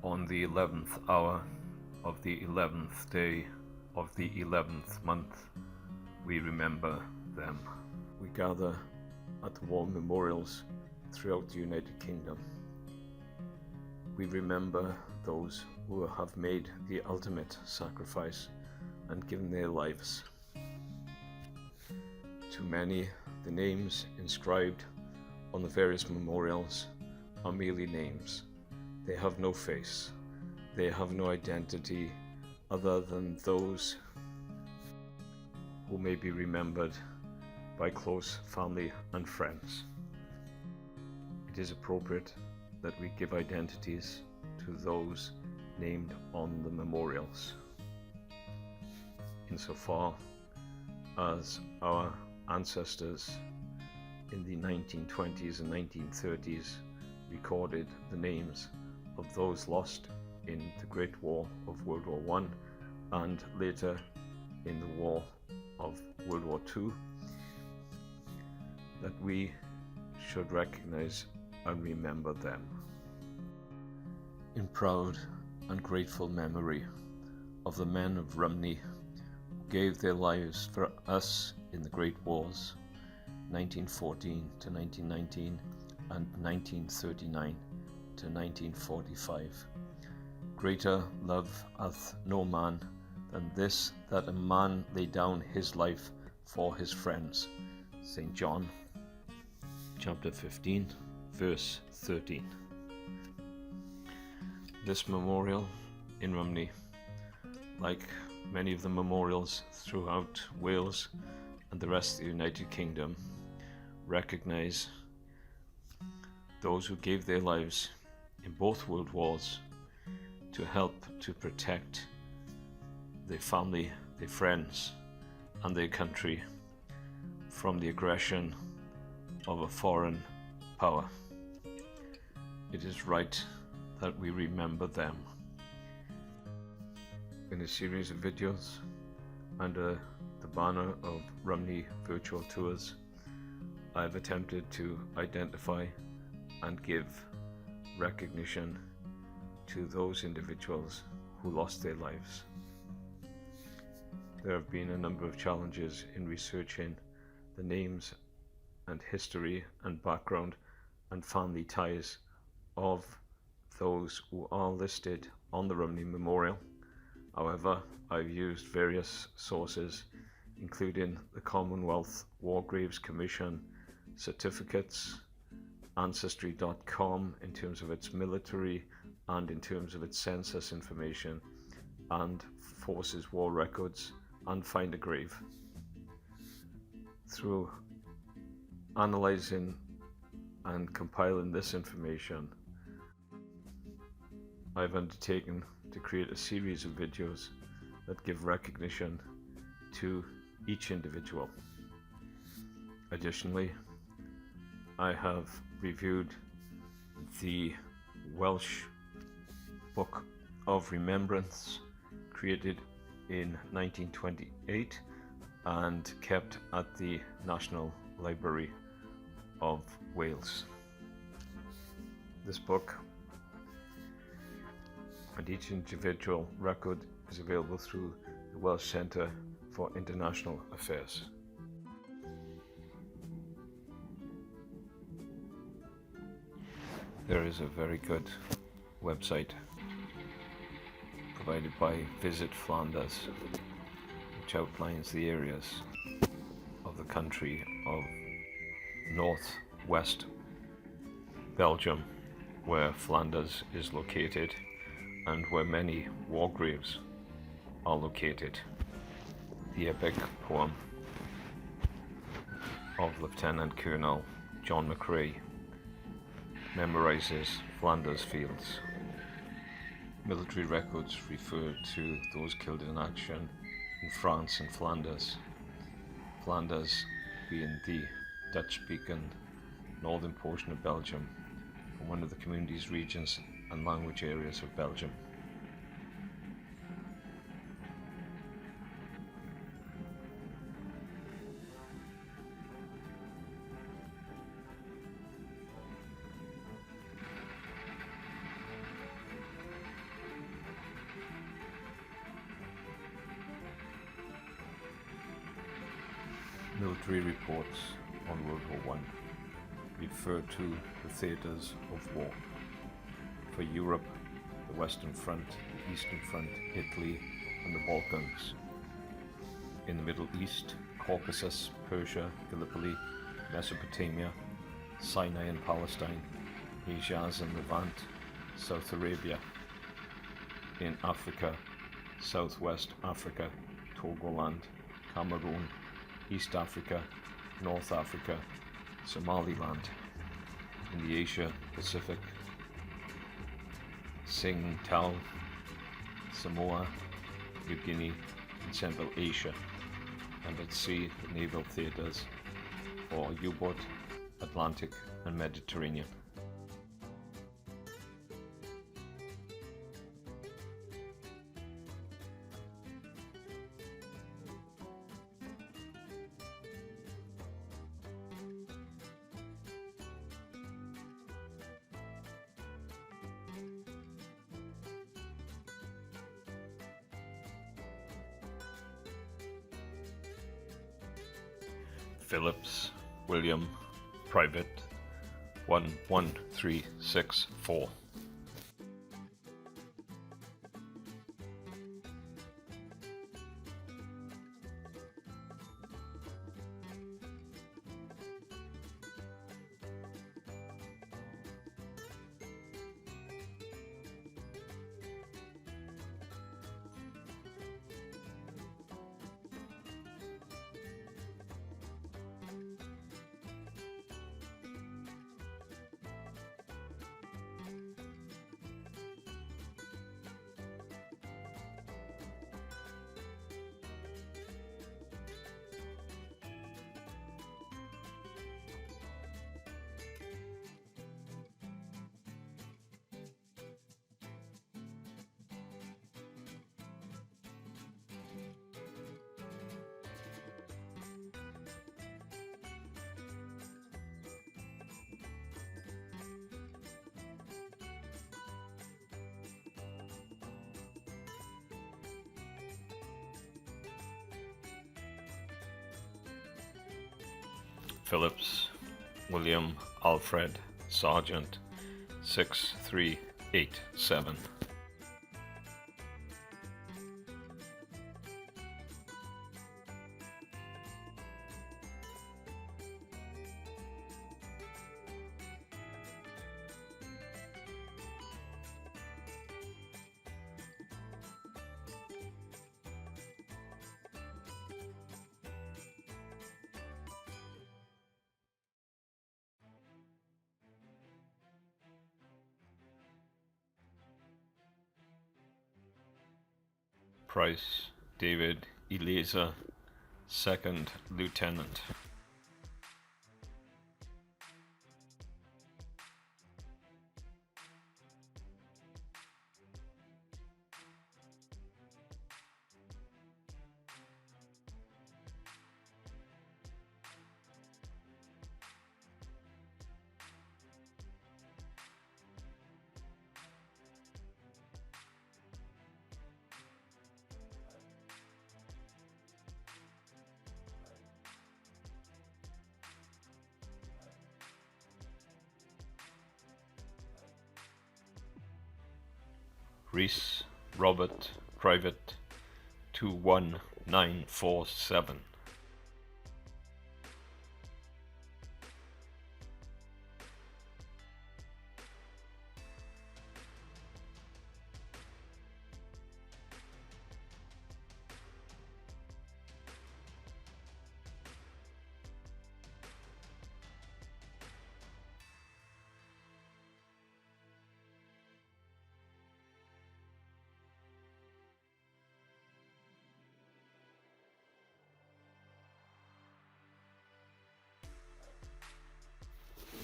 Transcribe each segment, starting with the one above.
On the 11th hour of the 11th day of the 11th month, we remember them. We gather at the war memorials throughout the United Kingdom. We remember those who have made the ultimate sacrifice and given their lives. To many, the names inscribed on the various memorials are merely names. They have no face. They have no identity other than those who may be remembered by close family and friends. It is appropriate that we give identities to those named on the memorials, insofar as our ancestors in the 1920s and 1930s recorded the names of those lost in the Great War of World War I and later in the War of World War II, that we should recognize and remember them. In proud and grateful memory of the men of Rhymney who gave their lives for us in the Great Wars, 1914 to 1919 and 1939 to 1945. Greater love hath no man than this, that a man lay down his life for his friends. St. John chapter 15 verse 13. This memorial in Rhymney, like many of the memorials throughout Wales and the rest of the United Kingdom, recognize those who gave their lives in both world wars to help to protect their family, their friends, and their country from the aggression of a foreign power. It is right that we remember them. In a series of videos under the banner of Rhymney Virtual Tours, I've attempted to identify and give recognition to those individuals who lost their lives. There have been a number of challenges in researching the names and history and background and family ties of those who are listed on the Rhymney Memorial. However, I've used various sources, including the Commonwealth War Graves Commission certificates, Ancestry.com in terms of its military and in terms of its census information, and Forces War Records and Find a Grave. Through analysing and compiling this information, I've undertaken to create a series of videos that give recognition to each individual. Additionally, I have reviewed the Welsh Book of Remembrance, created in 1928 and kept at the National Library of Wales. This book and each individual record is available through the Welsh Centre for International Affairs. There is a very good website provided by Visit Flanders, which outlines the areas of the country of northwest Belgium, where Flanders is located and where many war graves are located. The epic poem of Lieutenant Colonel John McCrae memorizes Flanders fields. Military records refer to those killed in action in France and Flanders. Flanders being the Dutch-speaking northern portion of Belgium, and one of the communities, regions and language areas of Belgium. Military reports on World War I refer to the theatres of war. For Europe, the Western Front, the Eastern Front, Italy, and the Balkans. In the Middle East, Caucasus, Persia, Gallipoli, Mesopotamia, Sinai and Palestine, Hejaz and Levant, South Arabia. In Africa, Southwest Africa, Togoland, Cameroon, East Africa, North Africa, Somaliland. In the Asia Pacific, Tsingtao, Samoa, New Guinea, and Central Asia, and at sea the naval theatres for U-boat, Atlantic and Mediterranean. Phillips, William, Private 11364. Phillips, William Alfred, Sergeant 6387. Price, David Eliza, 2nd Lieutenant. Rist, Robert, Private 21947.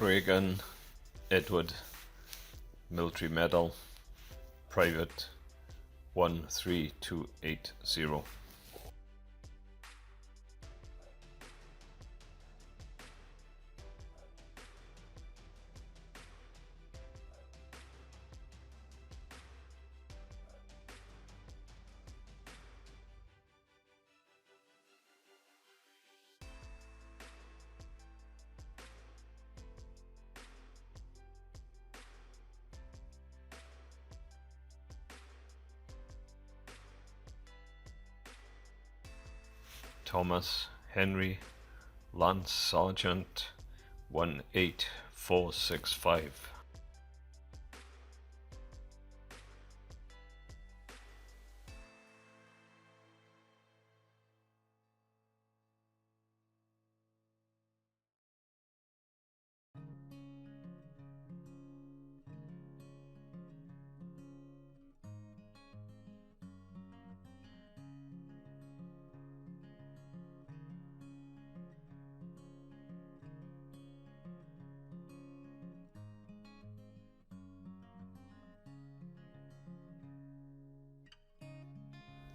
Regan, Edward, Military Medal, Private 13280. Thomas Henry, Lance Sergeant 18465.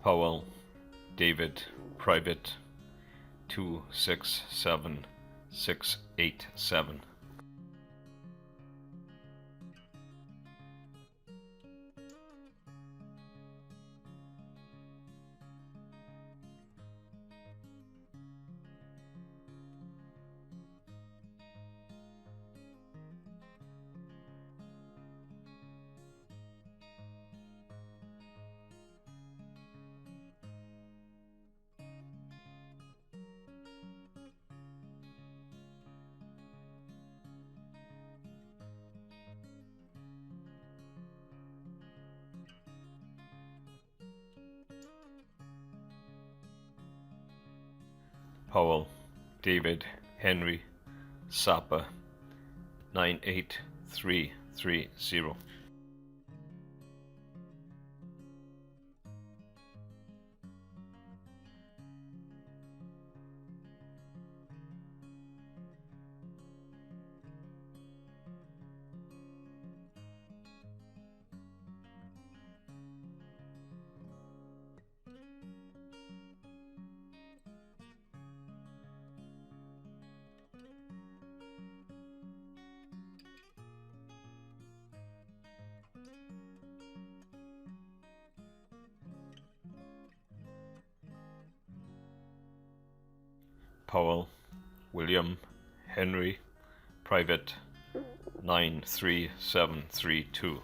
Powell, David, Private 267687. Powell, David, Henry, Sapper 98330. Powell, William, Henry, Private 93732.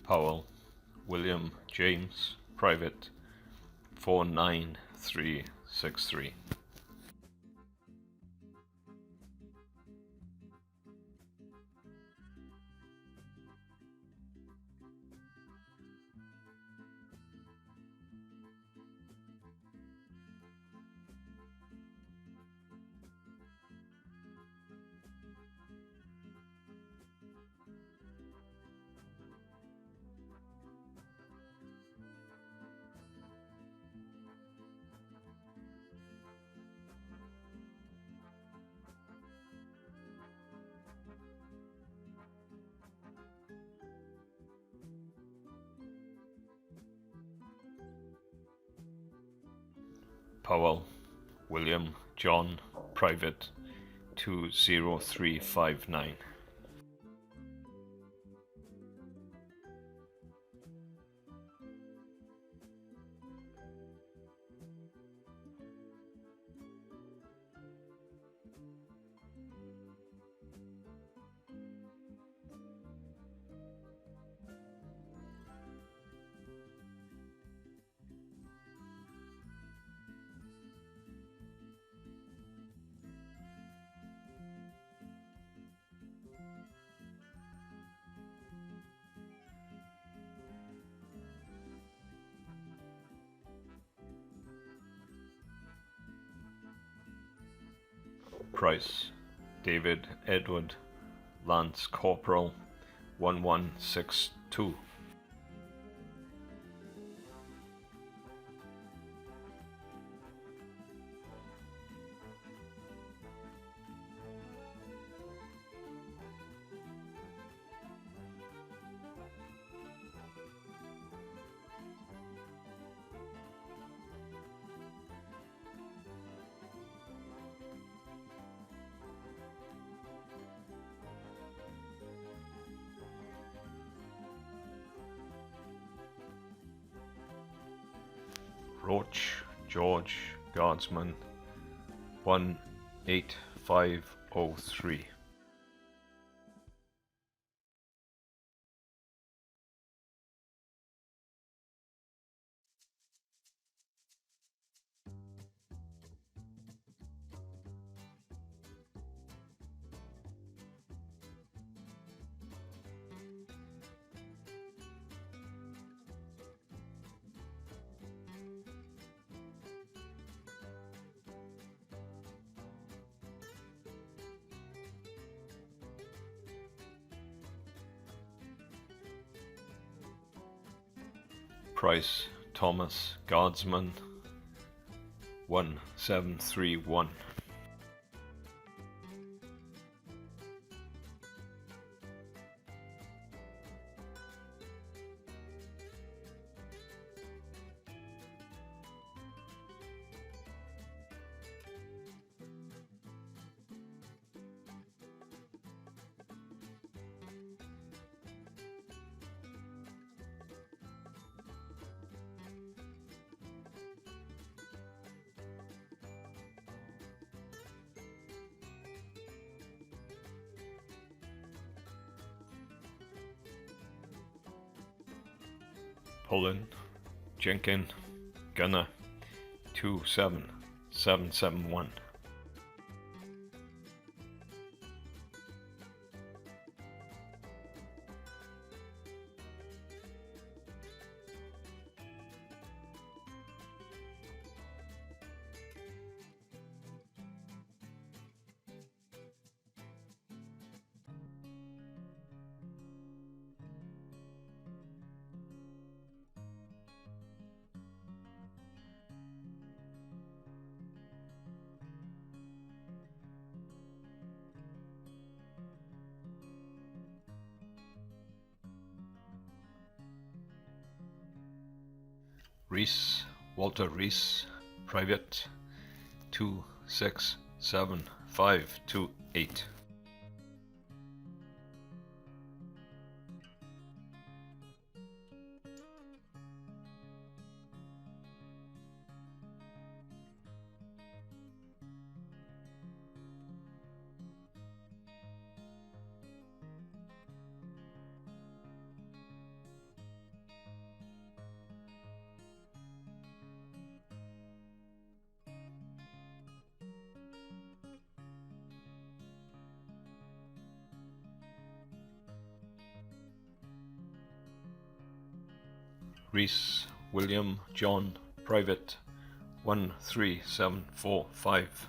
Powell, William James, Private 49363. Powell, William John, Private 20359. Price, David Edward, Lance Corporal 1162. Roach George, Guardsman 18503. Price Thomas, Guardsman 1731. Pullen, Jenkin, Gunner 27771. Rist, Walter Rist, Private 267528. Rhys William John, Private 13745.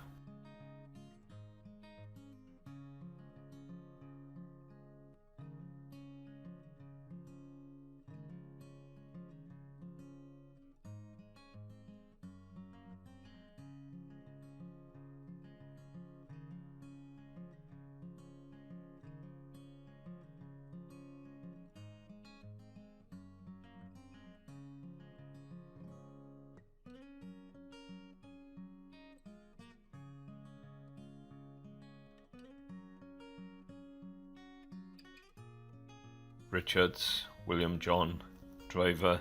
Richards, William John, Driver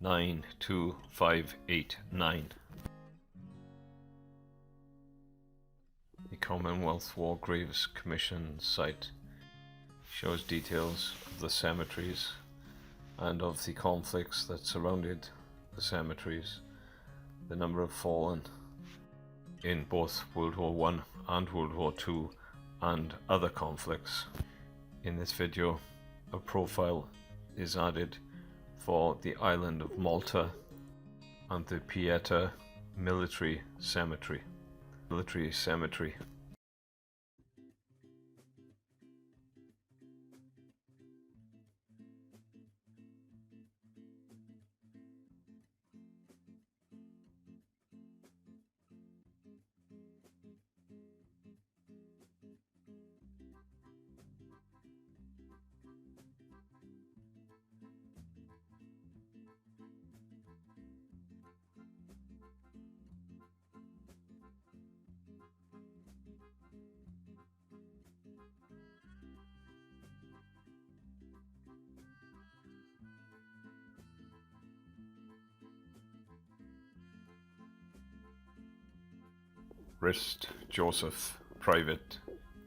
92589. The Commonwealth War Graves Commission site shows details of the cemeteries and of the conflicts that surrounded the cemeteries, the number of fallen in both World War I and World War II and other conflicts. In this video, a profile is added for the island of Malta and the Pieta Military Cemetery. Rist, Joseph, Private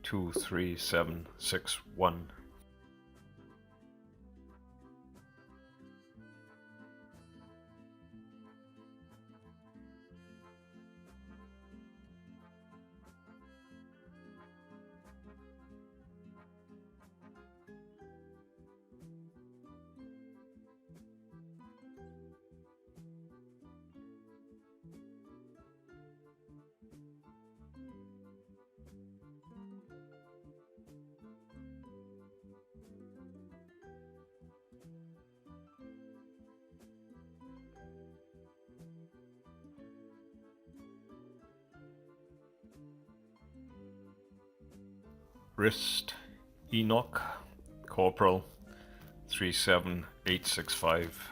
23761. Rist, Enoch, Corporal 37865.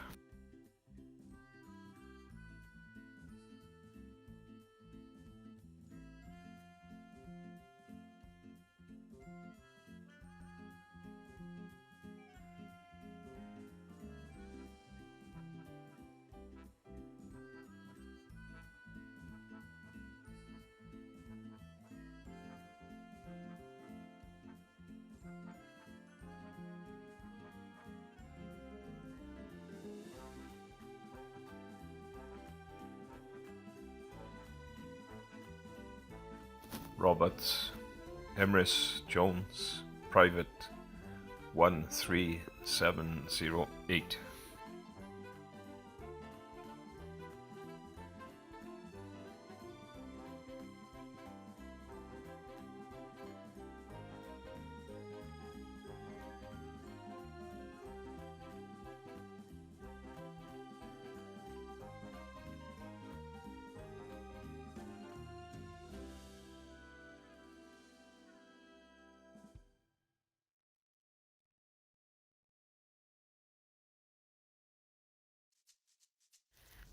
Roberts, Emrys Jones, Private 13708.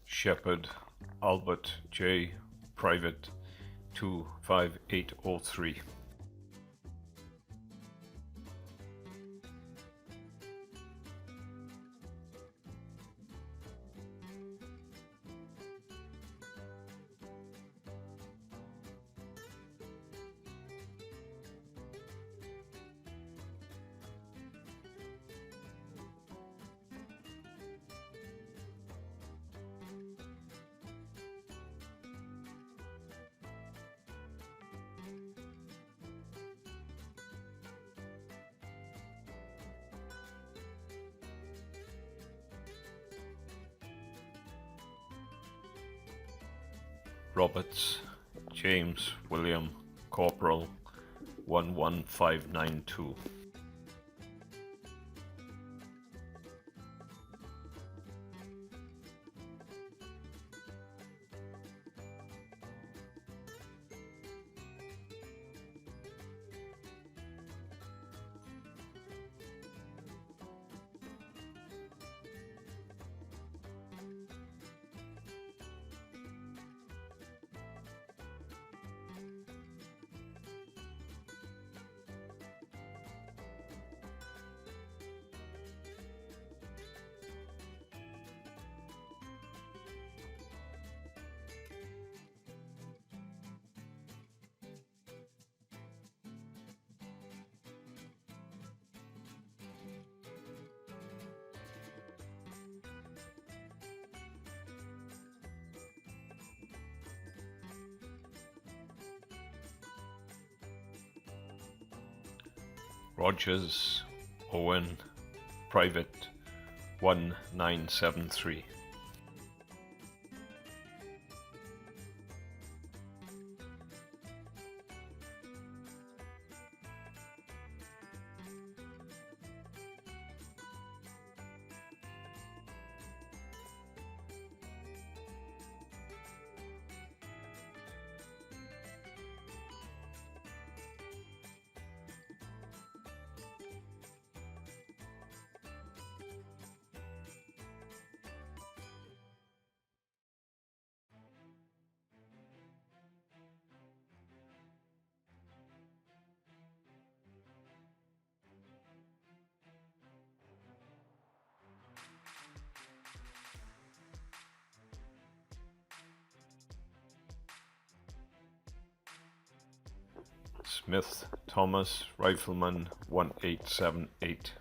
Shepherd, Albert J. Private 25803. Roberts, James William, Corporal 11592. Rogers, Owen, Private 1973. Smith Thomas, Rifleman 1878.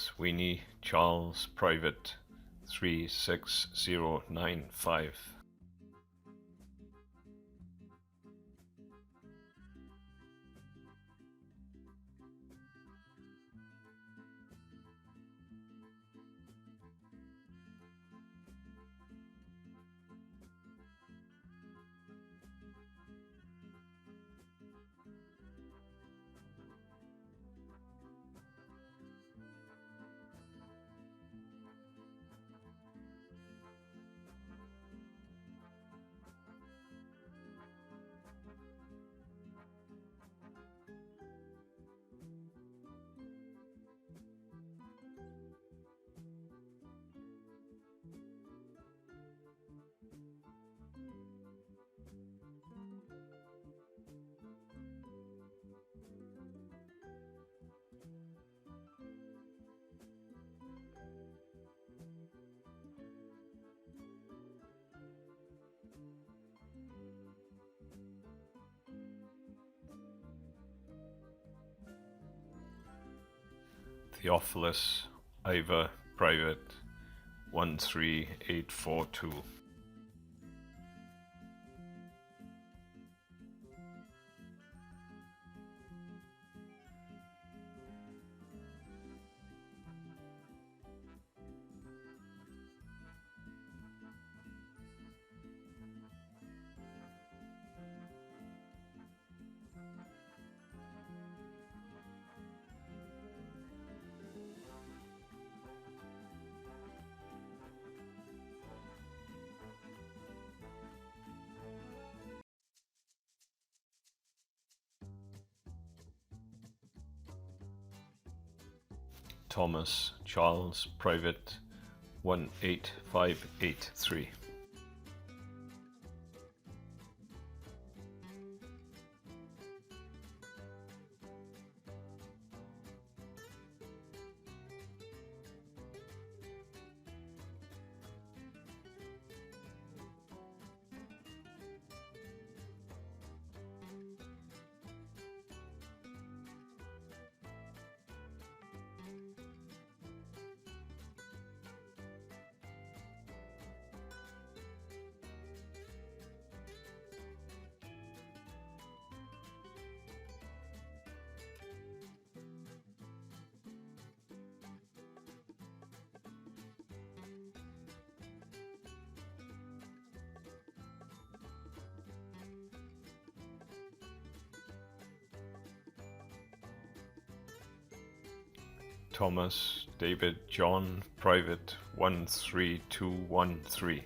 Sweeney Charles, Private 36095. Theophilus Ivor, Private 13842. Thomas Charles, Private 18583. Thomas David John, Private 13213.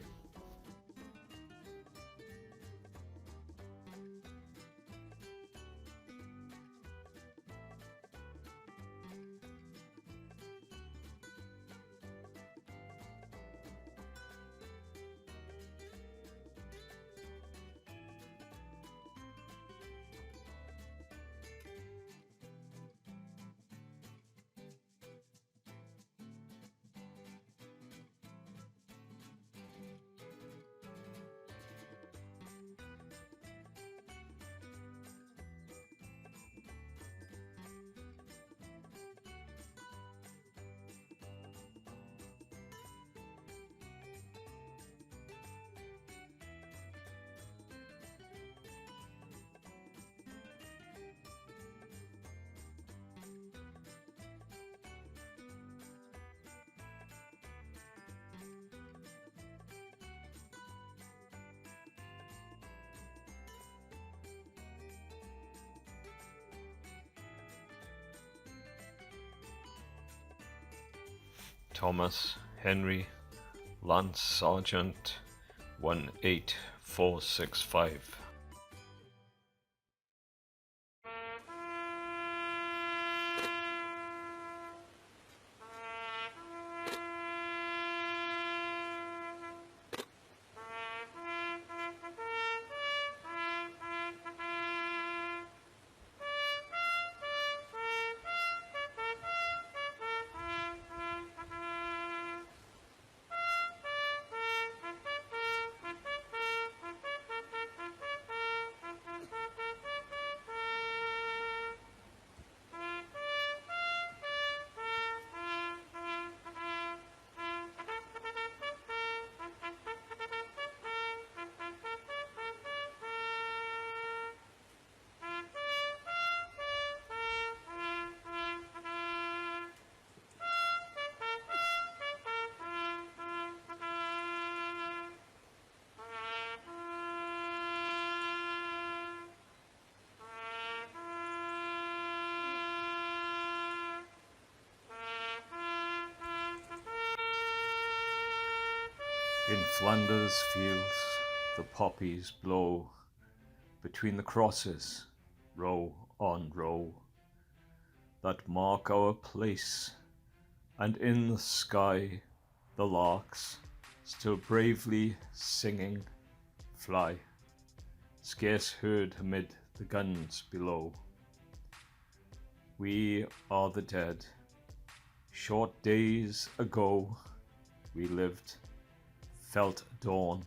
Thomas Henry Lance Sergeant 18465. In Flanders fields the poppies blow, between the crosses, row on row, that mark our place, and in the sky the larks, still bravely singing, fly, scarce heard amid the guns below. We are the dead. Short days ago we lived, felt dawn,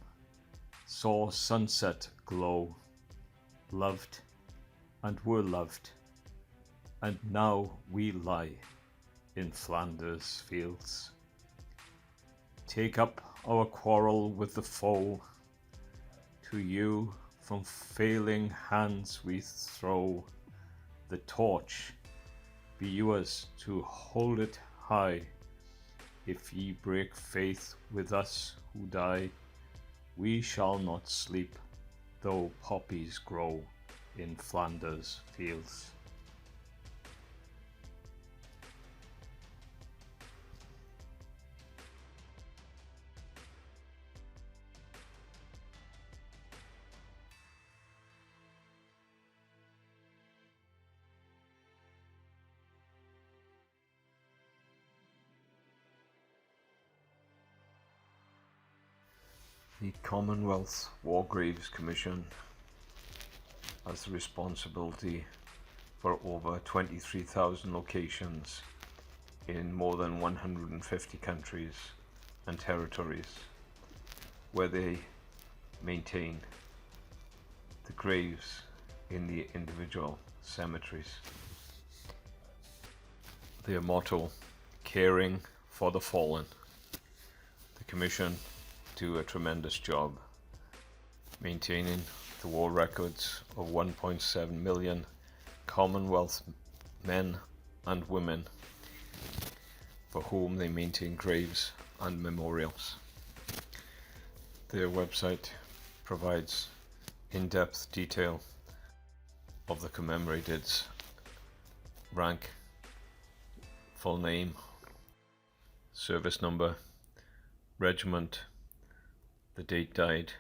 saw sunset glow, loved and were loved, and now we lie in Flanders fields. Take up our quarrel with the foe, to you from failing hands we throw the torch, be yours to hold it high. If ye break faith with us who die, we shall not sleep, though poppies grow in Flanders fields. The Commonwealth War Graves Commission has the responsibility for over 23,000 locations in more than 150 countries and territories, where they maintain the graves in the individual cemeteries. Their motto, caring for the fallen. The Commission do a tremendous job maintaining the war records of 1.7 million Commonwealth men and women for whom they maintain graves and memorials. Their website provides in-depth detail of the commemorated's rank, full name, service number, regiment, the date died,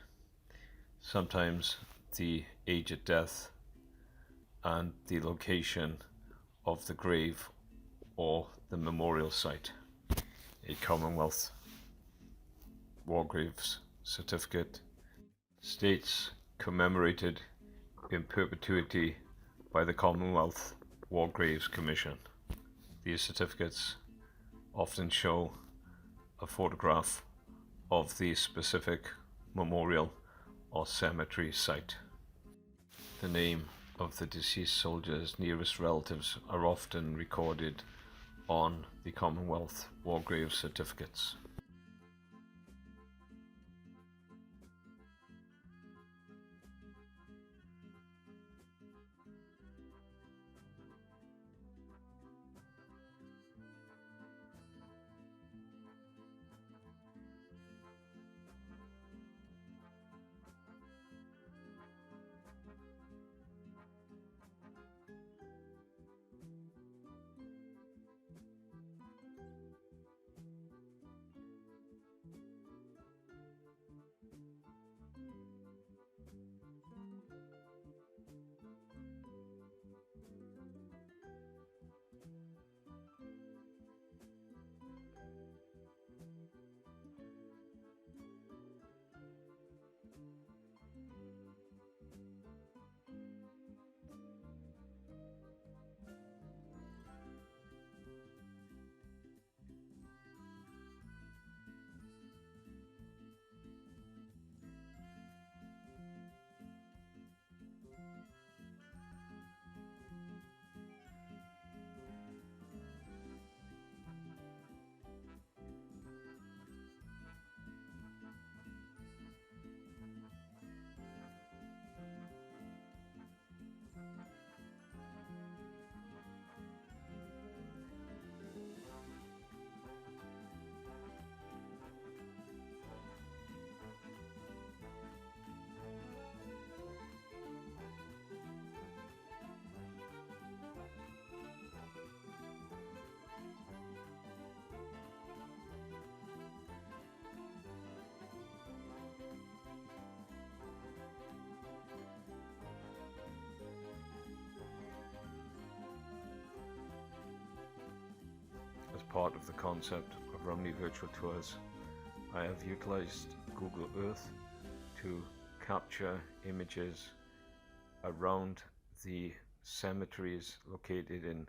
sometimes the age at death, and the location of the grave or the memorial site. A Commonwealth War Graves certificate states commemorated in perpetuity by the Commonwealth War Graves Commission. These certificates often show a photograph of the specific memorial or cemetery site. The name of the deceased soldier's nearest relatives are often recorded on the Commonwealth War Graves certificates. part of the concept of Rhymney virtual tours, I have utilized Google Earth to capture images around the cemeteries located in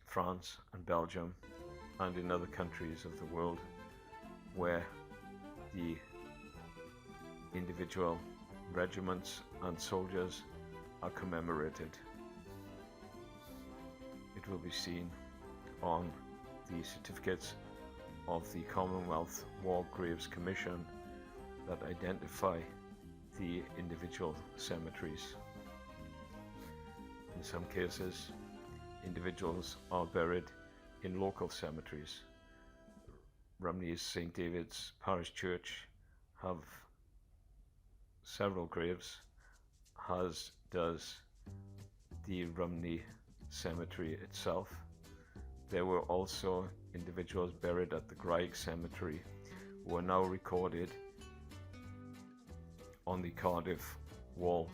France and Belgium and in other countries of the world where the individual regiments and soldiers are commemorated. It will be seen on the certificates of the Commonwealth War Graves Commission that identify the individual cemeteries. In some cases, individuals are buried in local cemeteries. Rhymney's St. David's Parish Church have several graves, as does the Rhymney Cemetery itself. There were also individuals buried at the Graig Cemetery who are now recorded on the Cardiff Wall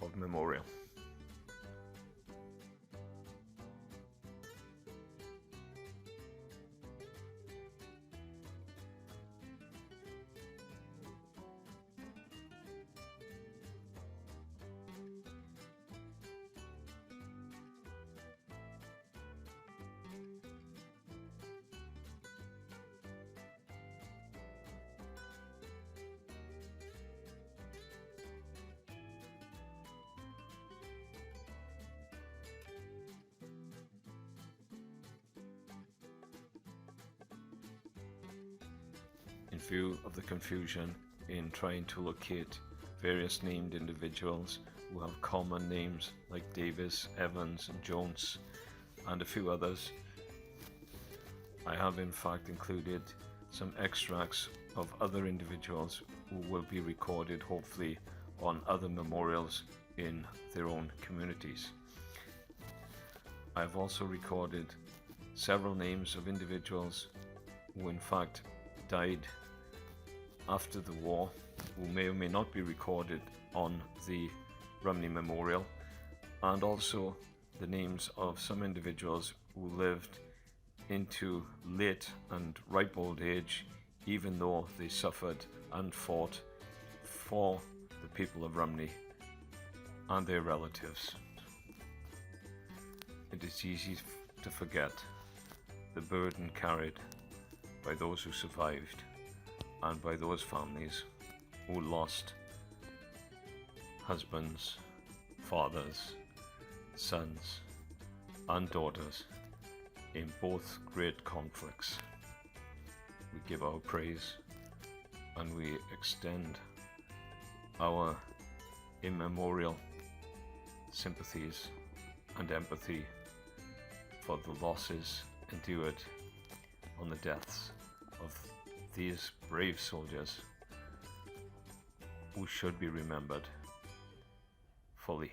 of Memorial. In view of the confusion in trying to locate various named individuals who have common names like Davis, Evans and Jones and a few others, I have in fact included some extracts of other individuals who will be recorded hopefully on other memorials in their own communities. I have also recorded several names of individuals who in fact died after the war, who may or may not be recorded on the Rhymney Memorial, and also the names of some individuals who lived into late and ripe old age, even though they suffered and fought for the people of Rhymney and their relatives. It is easy to forget the burden carried by those who survived and by those families who lost husbands, fathers, sons and daughters in both great conflicts. We give our praise and we extend our immemorial sympathies and empathy for the losses endured on the deaths of these brave soldiers who should be remembered fully.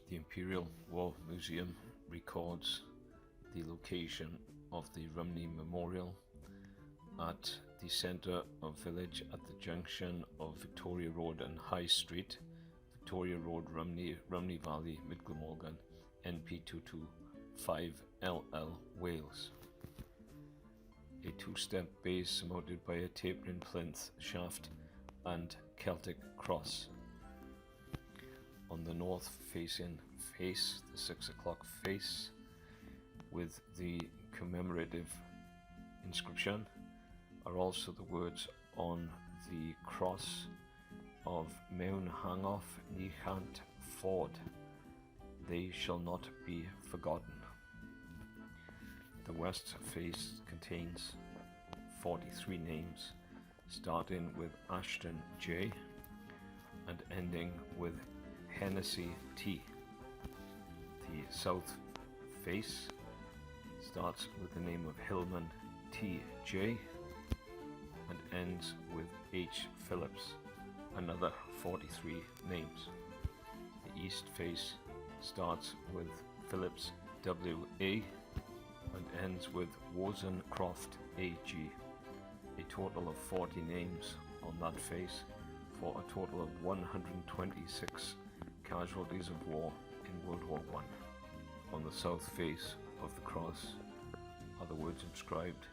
The Imperial War Museum records the location of the Rhymney Memorial at the centre of village at the junction of Victoria Road and High Street, Victoria Road, Rhymney Valley, Mid Glamorgan, NP225LL, Wales. A two-step base surmounted by a tapering plinth shaft and Celtic cross. On the north facing face, the 6 o'clock face, with the commemorative inscription, are also the words on the cross of Mewn Hangoff Nichant Ford, they shall not be forgotten. The west face contains 43 names, starting with Ashton J and ending with Hennessy T. The south face starts with the name of Hillman T. J and ends with H. Phillips, another 43 names. The east face starts with Phillips W. A and ends with Wozencroft A. G. A total of 40 names on that face, for a total of 126 casualties of war in World War I. On the south face of the cross are the words inscribed,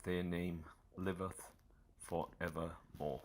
"Their name liveth for evermore."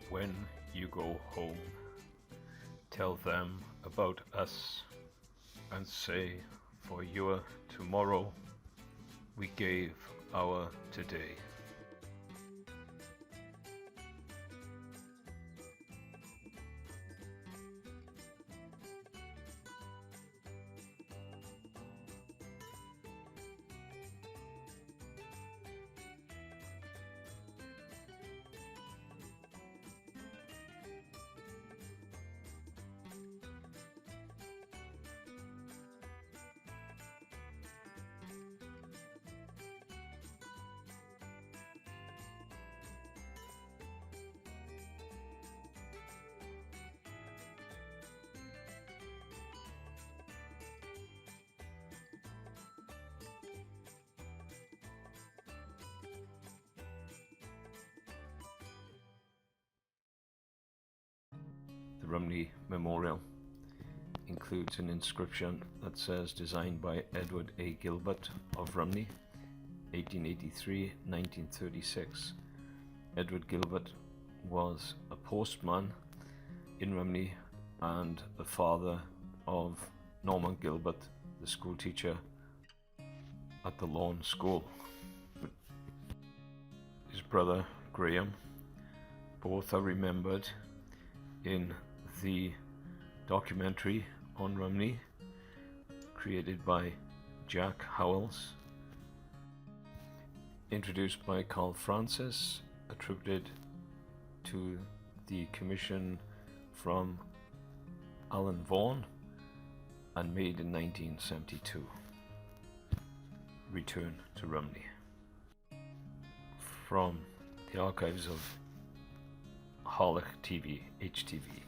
When you go home, tell them about us and say, for your tomorrow we gave our today. The Rhymney Memorial includes an inscription that says designed by Edward A. Gilbert of Rhymney, 1883-1936. Edward Gilbert was a postman in Rhymney and the father of Norman Gilbert, the school teacher at the Lawn School. His brother Graham, both are remembered in the documentary on Rhymney created by Jack Howells, introduced by Carl Francis, attributed to the commission from Alan Vaughan, and made in 1972. Return to Rhymney. From the archives of Harlech TV, HTV.